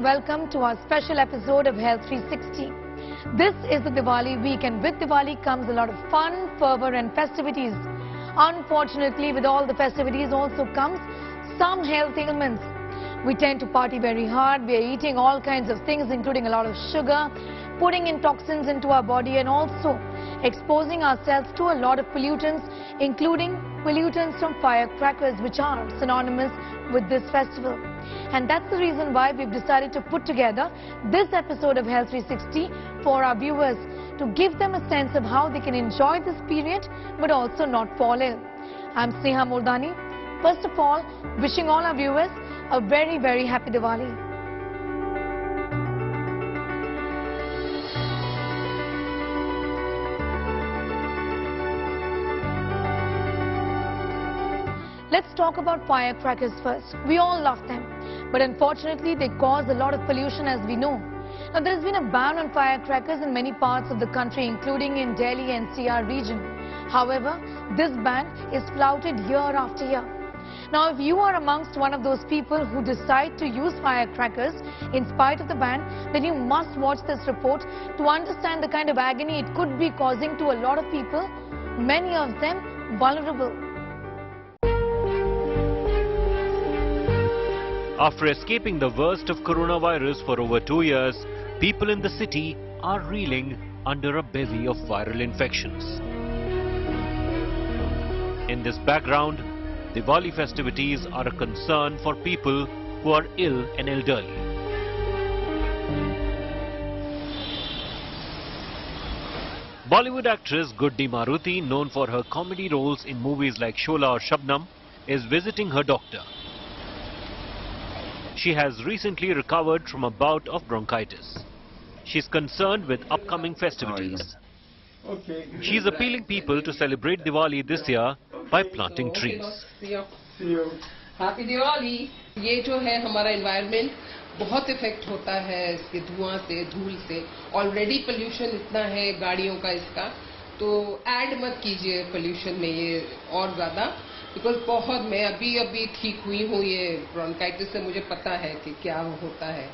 and welcome to our special episode of Health 360. This is the Diwali week, and with Diwali comes a lot of fun, fervor and festivities. Unfortunately, with all the festivities also comes some health ailments. We tend to party very hard, we are eating all kinds of things including a lot of sugar, putting in toxins into our body and also exposing ourselves to a lot of pollutants, including pollutants from firecrackers, which are synonymous with this festival. And that's the reason why we've decided to put together this episode of Health 360 for our viewers, to give them a sense of how they can enjoy this period but also not fall ill. I'm Sneha Moldani. First of all, wishing all our viewers a very, very happy Diwali. Let's talk about firecrackers first. We all love them, but unfortunately they cause a lot of pollution, as we know. Now, there has been a ban on firecrackers in many parts of the country, including in Delhi NCR region. However, this ban is flouted year after year. Now, if you are amongst one of those people who decide to use firecrackers in spite of the ban, then you must watch this report to understand the kind of agony it could be causing to a lot of people, many of them vulnerable. After escaping the worst of coronavirus for over 2 years, people in the city are reeling under a bevy of viral infections. In this background, Diwali festivities are a concern for people who are ill and elderly. Bollywood actress Guddi Maruti, known for her comedy roles in movies like Shola or Shabnam, is visiting her doctor. She has recently recovered from a bout of bronchitis. She's concerned with upcoming festivities. She is appealing people to celebrate Diwali this year by planting trees. Happy Diwali! ये जो है हमारा environment बहुत effect होता है इसके धुआं से, धूल से. ऑलरेडी पोल्यूशन इतना है गाड़ियों का इसका, तो ऐड मत कीजिए पोल्यूशन में ये और ज्यादा. बिकॉज बहुत मैं अभी ठीक हुई हूँ ये ब्रोंकाइटिस से, मुझे पता है कि क्या होता है.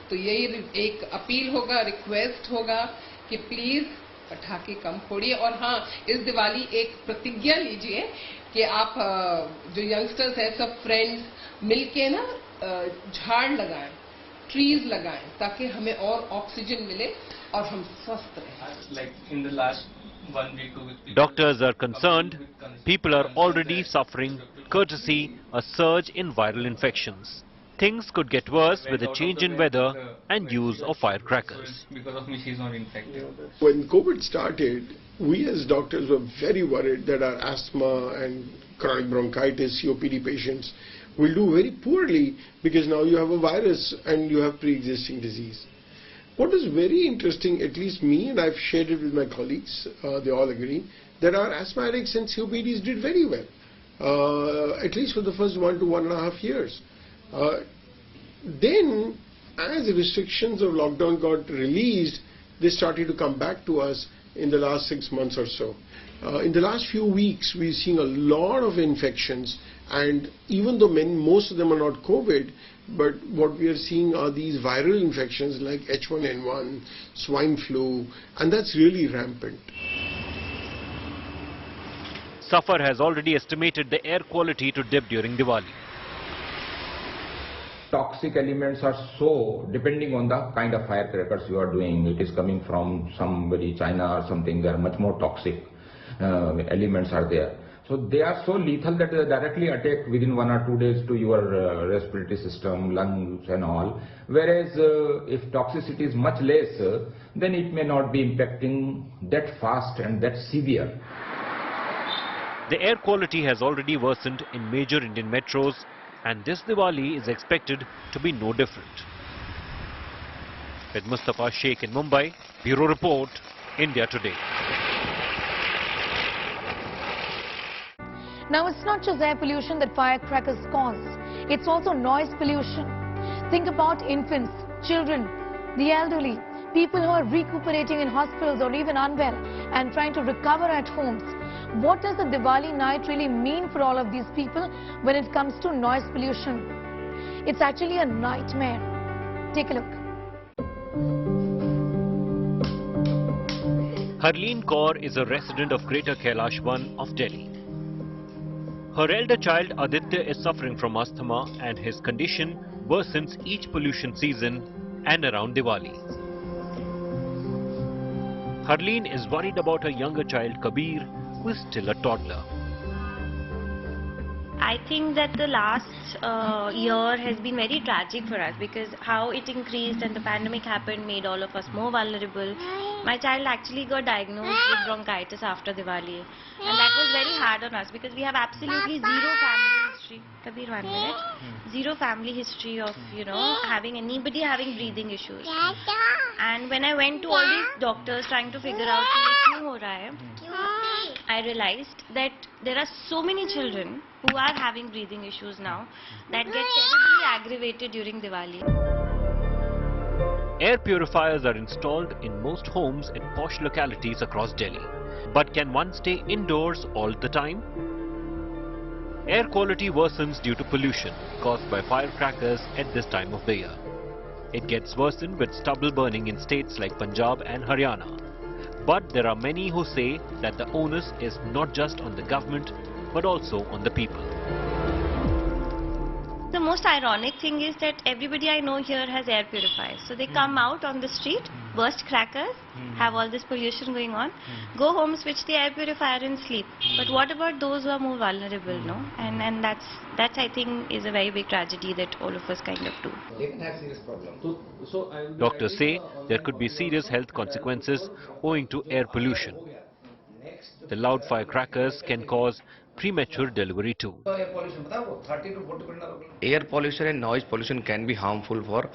तो यही एक अपील होगा, रिक्वेस्ट होगा कि प्लीज पटाखे कम फोड़िए. और हाँ, इस दिवाली एक प्रतिज्ञा लीजिए कि आप जो यंगस्टर्स हैं सब फ्रेंड्स मिलके ना झाड़ लगाएं, ट्रीज लगाएं, ताकि हमें और ऑक्सीजन मिले और हम स्वस्थ रहें. Doctors are concerned people are already suffering courtesy a surge in viral infections. Things could get worse with a change in weather and use of firecrackers. Because of me, she's not infected. When COVID started, we as doctors were very worried that our asthma and chronic bronchitis, COPD patients will do very poorly because now you have a virus and you have pre-existing disease. What is very interesting, at least me, and I've shared it with my colleagues, they all agree, that our asthmatics and COPDs did very well, at least for the first 1 to 1.5 years. Then, as restrictions of lockdown got released, they started to come back to us in the last 6 months or so. In the last few weeks, we're seeing a lot of infections, and even though most of them are not COVID, but what we are seeing are these viral infections like H1N1, swine flu, and that's really rampant. Safar has already estimated the air quality to dip during Diwali. Toxic elements are so, depending on the kind of firecrackers you are doing, it is coming from somebody, China or something, there are much more toxic elements are there. So they are so lethal that they directly attack within 1 or 2 days to your respiratory system, lungs and all. Whereas if toxicity is much less, then it may not be impacting that fast and that severe. The air quality has already worsened in major Indian metros, and this Diwali is expected to be no different. With Mustafa Sheikh in Mumbai, Bureau Report, India Today. Now, it's not just air pollution that firecrackers cause. It's also noise pollution. Think about infants, children, the elderly, people who are recuperating in hospitals or even unwell and trying to recover at homes. What does a Diwali night really mean for all of these people when it comes to noise pollution? It's actually a nightmare. Take a look. Harleen Kaur is a resident of Greater Kailash 1 of Delhi. Her elder child Aditya is suffering from asthma and his condition worsens each pollution season and around Diwali. Harleen is worried about her younger child Kabir, who is still a toddler. I think that the last year has been very tragic for us because how it increased and the pandemic happened made all of us more vulnerable. My child actually got diagnosed with bronchitis after Diwali, and that was very hard on us because we have absolutely zero family history. Kabir, 1 minute. Zero family history of, having anybody having breathing issues. And when I went to all these doctors trying to figure out what ho raha hai, I realized that there are so many children who are having breathing issues now that get terribly aggravated during Diwali. Air purifiers are installed in most homes in posh localities across Delhi. But can one stay indoors all the time? Air quality worsens due to pollution caused by firecrackers at this time of the year. It gets worsened with stubble burning in states like Punjab and Haryana. But there are many who say that the onus is not just on the government but also on the people. The most ironic thing is that everybody I know here has air purifiers. So they come out on the street, burst crackers, have all this pollution going on, go home, switch the air purifier and sleep. But what about those who are more vulnerable, no? And that's I think is a very big tragedy that all of us kind of do. They can have serious problems. Doctors say there could be serious health consequences owing to air pollution. The loud firecrackers can cause premature delivery too. Air pollution and noise pollution can be harmful for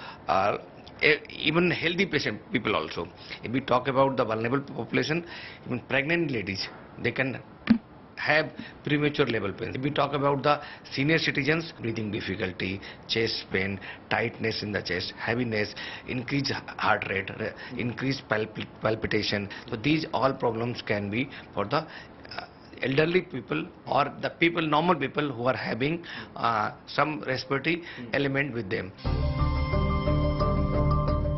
even healthy people also. If we talk about the vulnerable population, even pregnant ladies, they can have premature labor pains. If we talk about the senior citizens, breathing difficulty, chest pain, tightness in the chest, heaviness, increased heart rate, increased palpitation. So these all problems can be for the elderly people or the normal people who are having some respiratory element with them.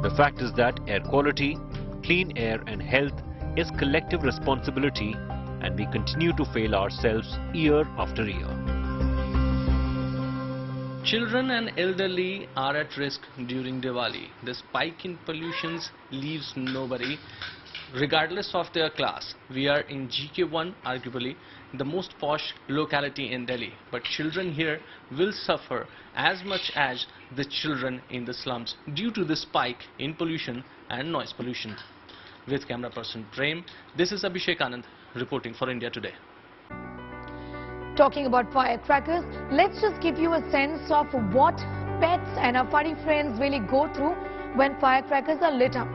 The fact is that air quality, clean air and health is collective responsibility, and we continue to fail ourselves year after year. Children and elderly are at risk during Diwali. The spike in pollution leaves nobody, regardless of their class. We are in GK1, arguably the most posh locality in Delhi, but children here will suffer as much as the children in the slums due to the spike in pollution and noise pollution. With camera person Prem, this is Abhishek Anand reporting for India Today. Talking about firecrackers, let's just give you a sense of what pets and our furry friends really go through when firecrackers are lit up.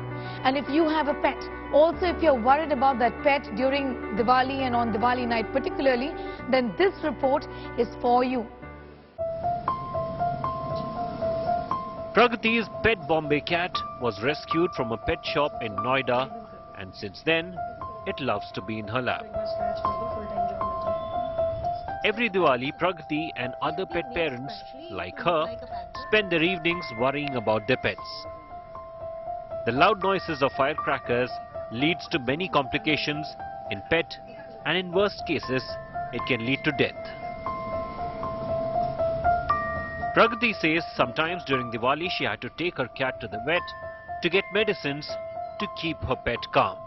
And if you have a pet, also if you're worried about that pet during Diwali and on Diwali night particularly, then this report is for you. Pragati's pet Bombay cat was rescued from a pet shop in Noida, and since then, it loves to be in her lap. Every Diwali, Pragati and other pet parents, like her, spend their evenings worrying about their pets. The loud noises of firecrackers leads to many complications in pet, and in worst cases, it can lead to death. Pragati says sometimes during Diwali she had to take her cat to the vet to get medicines to keep her pet calm.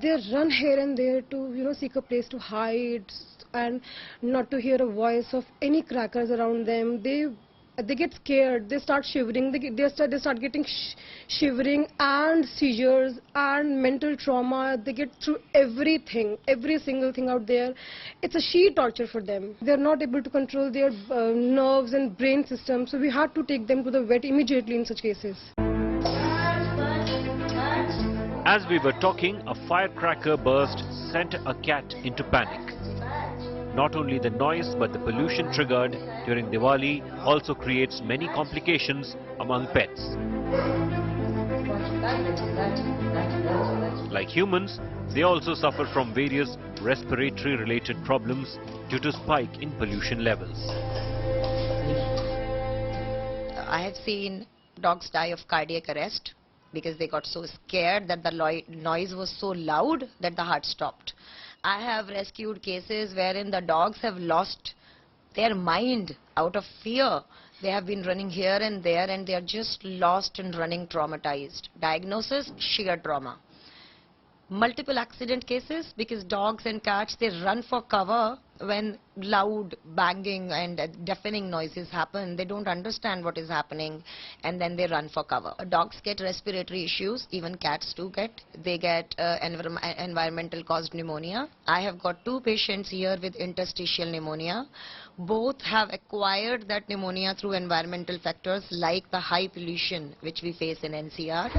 They run here and there to, seek a place to hide and not to hear a voice of any crackers around them. They get scared, they start shivering, they start getting shivering and seizures and mental trauma. They get through everything, every single thing out there. It's a sheer torture for them. They're not able to control their nerves and brain system, so we had to take them to the vet immediately in such cases. As we were talking, a firecracker burst sent a cat into panic. Not only the noise but the pollution triggered during Diwali also creates many complications among pets. Like humans, they also suffer from various respiratory related problems due to spike in pollution levels. I have seen dogs die of cardiac arrest because they got so scared that the noise was so loud that the heart stopped. I have rescued cases wherein the dogs have lost their mind out of fear. They have been running here and there and they are just lost and running traumatized. Diagnosis, sheer trauma. Multiple accident cases because dogs and cats, they run for cover when loud banging and deafening noises happen. They don't understand what is happening and then they run for cover. Dogs get respiratory issues, even cats do get. They get environmental caused pneumonia. I have got 2 patients here with interstitial pneumonia. Both have acquired that pneumonia through environmental factors like the high pollution which we face in NCR.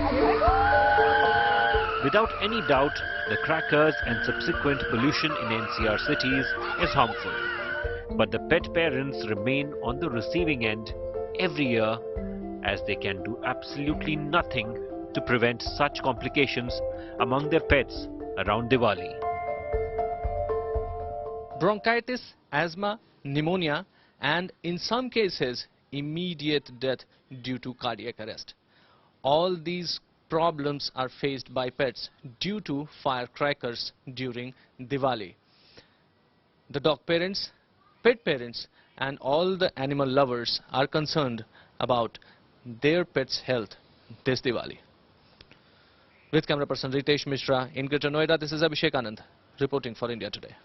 Without any doubt, the crackers and subsequent pollution in NCR cities is harmful. But the pet parents remain on the receiving end every year as they can do absolutely nothing to prevent such complications among their pets around Diwali. Bronchitis, asthma, pneumonia, and in some cases, immediate death due to cardiac arrest. All these problems are faced by pets due to firecrackers during Diwali. The dog parents, pet parents, and all the animal lovers are concerned about their pets' health this Diwali. With camera person Ritesh Mishra in Greater Noida, this is Abhishek Anand reporting for India Today.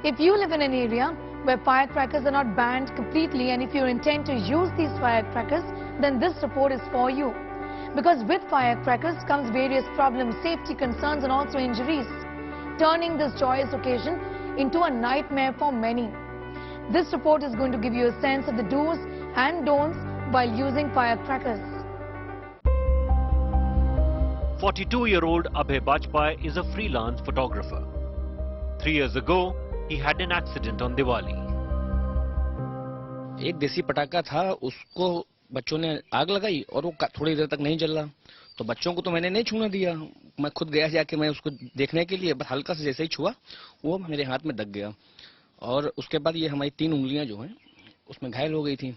If you live in an area where firecrackers are not banned completely and if you intend to use these firecrackers, then this report is for you. Because with firecrackers comes various problems, safety concerns and also injuries, turning this joyous occasion into a nightmare for many. This report is going to give you a sense of the do's and don'ts while using firecrackers. 42-year-old Abhay Bajpai is a freelance photographer. 3 years ago, he had an accident on Diwali. एक देसी पटाखा था, उसको बच्चों ने आग लगाई और वो थोड़ी देर तक नहीं जला, तो बच्चों को तो मैंने नहीं छूने दिया. मैं खुद गया जाके मैं उसको देखने के लिए, बस हल्का से जैसे ही छुआ वो मेरे हाथ में दग गया और उसके बाद ये हमारी 3 उंगलियां जो हैं उसमें घायल हो गई थी.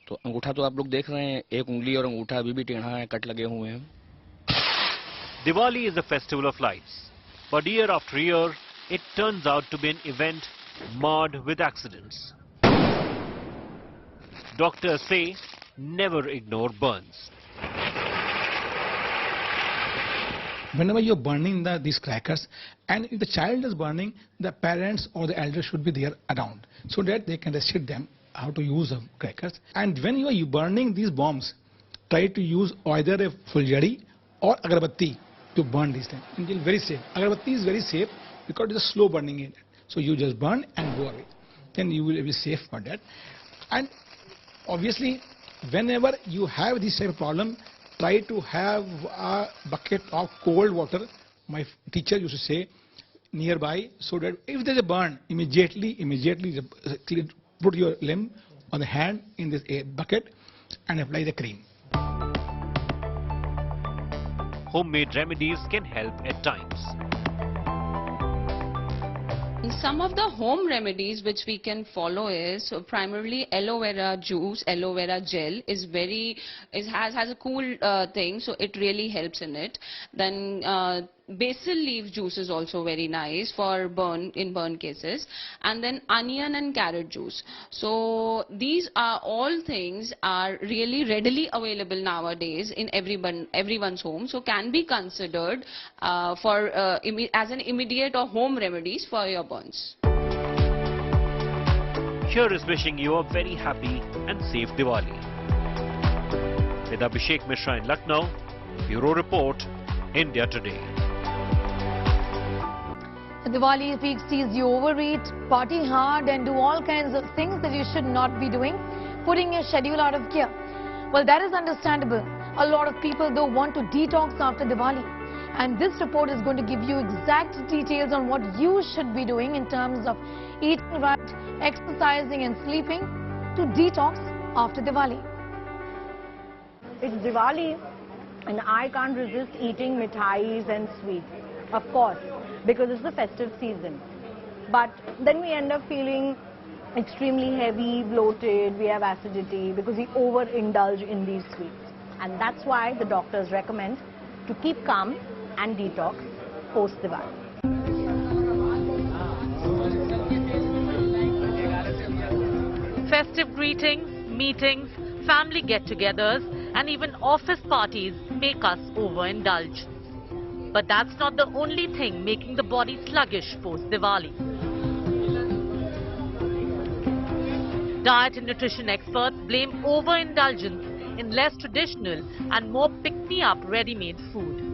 तो अंगूठा तो आप लोग देख रहे हैं, एक उंगली और अंगूठा अभी भी टेढ़ा है, कट लगे हुए हैं. Diwali is a festival of lights, but year after year, it turns out to be an event marred with accidents. Doctors say never ignore burns. Whenever you're burning these crackers, and if the child is burning, the parents or the elders should be there around so that they can restrict them how to use the crackers. And when you are burning these bombs, try to use either a fuljari or agarbatti to burn these things. It is very safe. Agarbatti is very safe because it's a slow burning in it. So you just burn and go away. Then you will be safe for that. And obviously, whenever you have this type of problem, try to have a bucket of cold water, my teacher used to say, nearby, so that if there's a burn, immediately put your limb on the hand in this bucket and apply the cream. Homemade remedies can help at times. Some of the home remedies which we can follow is primarily aloe vera juice, aloe vera gel has a cool thing, so it really helps in it. Then basil leaf juice is also very nice for burn cases, and then onion and carrot juice. So these are all things are really readily available nowadays in everyone's home, so can be considered as an immediate or home remedies for your burns. Here is wishing you a very happy and safe Diwali. With Abhishek Mishra in Lucknow, Bureau Report, India Today. The Diwali week sees you overeat, party hard and do all kinds of things that you should not be doing, putting your schedule out of gear. Well, that is understandable. A lot of people though want to detox after Diwali. And this report is going to give you exact details on what you should be doing in terms of eating right, exercising and sleeping to detox after Diwali. It's Diwali and I can't resist eating mithais and sweets, of course, because it's the festive season. But then we end up feeling extremely heavy, bloated, we have acidity because we overindulge in these sweets. And that's why the doctors recommend to keep calm and detox post-Diwali. Festive greetings, meetings, family get-togethers and even office parties make us overindulge. But that's not the only thing making the body sluggish post-Diwali. Diet and nutrition experts blame overindulgence in less traditional and more pick-me-up ready-made food.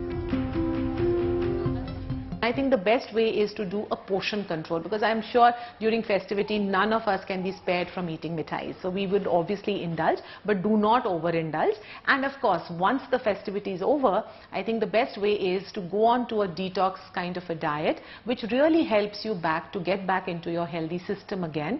I think the best way is to do a portion control, because I'm sure during festivity none of us can be spared from eating mithais. So we would obviously indulge, but do not overindulge. And of course, once the festivity is over, I think the best way is to go on to a detox kind of a diet, which really helps you to get back into your healthy system again.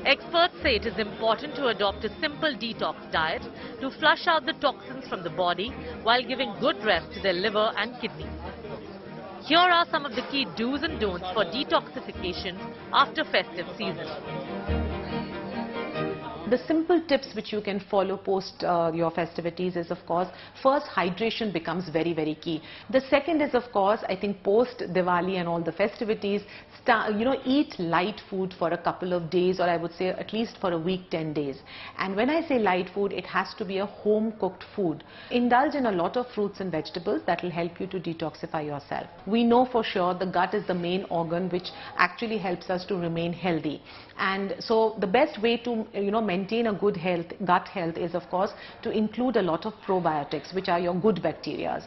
Experts say it is important to adopt a simple detox diet to flush out the toxins from the body while giving good rest to their liver and kidneys. Here are some of the key do's and don'ts for detoxification after festive season. The simple tips which you can follow post your festivities is, of course, first, hydration becomes very, very key. The second is, of course, I think post Diwali and all the festivities, eat light food for a couple of days, or I would say at least for a week, 10 days. And when I say light food, it has to be a home cooked food. Indulge in a lot of fruits and vegetables that will help you to detoxify yourself. We know for sure the gut is the main organ which actually helps us to remain healthy. And so the best way to maintain a good gut health is, of course, to include a lot of probiotics, which are your good bacteria.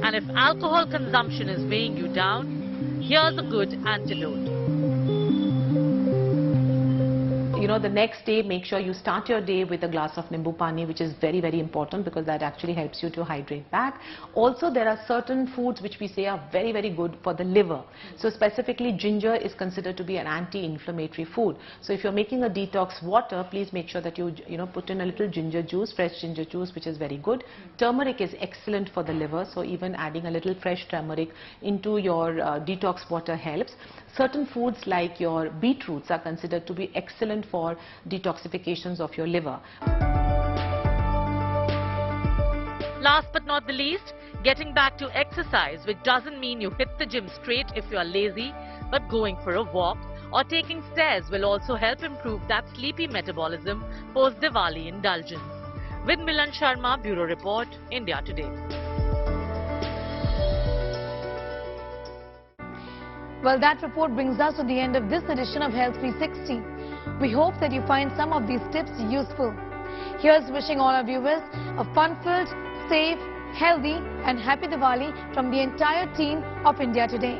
And if alcohol consumption is weighing you down, here's a good antidote. The next day, make sure you start your day with a glass of nimbu pani, which is very, very important because that actually helps you to hydrate back. Also, there are certain foods which we say are very, very good for the liver. So specifically, ginger is considered to be an anti-inflammatory food. So if you're making a detox water, please make sure that you put in a little ginger juice, fresh ginger juice, which is very good. Turmeric is excellent for the liver, so even adding a little fresh turmeric into your detox water helps. Certain foods like your beetroots are considered to be excellent for detoxifications of your liver. Last but not the least, getting back to exercise, which doesn't mean you hit the gym straight if you are lazy, but going for a walk or taking stairs will also help improve that sleepy metabolism post-Diwali indulgence. With Milan Sharma, Bureau Report, India Today. Well, that report brings us to the end of this edition of Health 360. We hope that you find some of these tips useful. Here's wishing all our viewers a fun-filled, safe, healthy and happy Diwali from the entire team of India Today.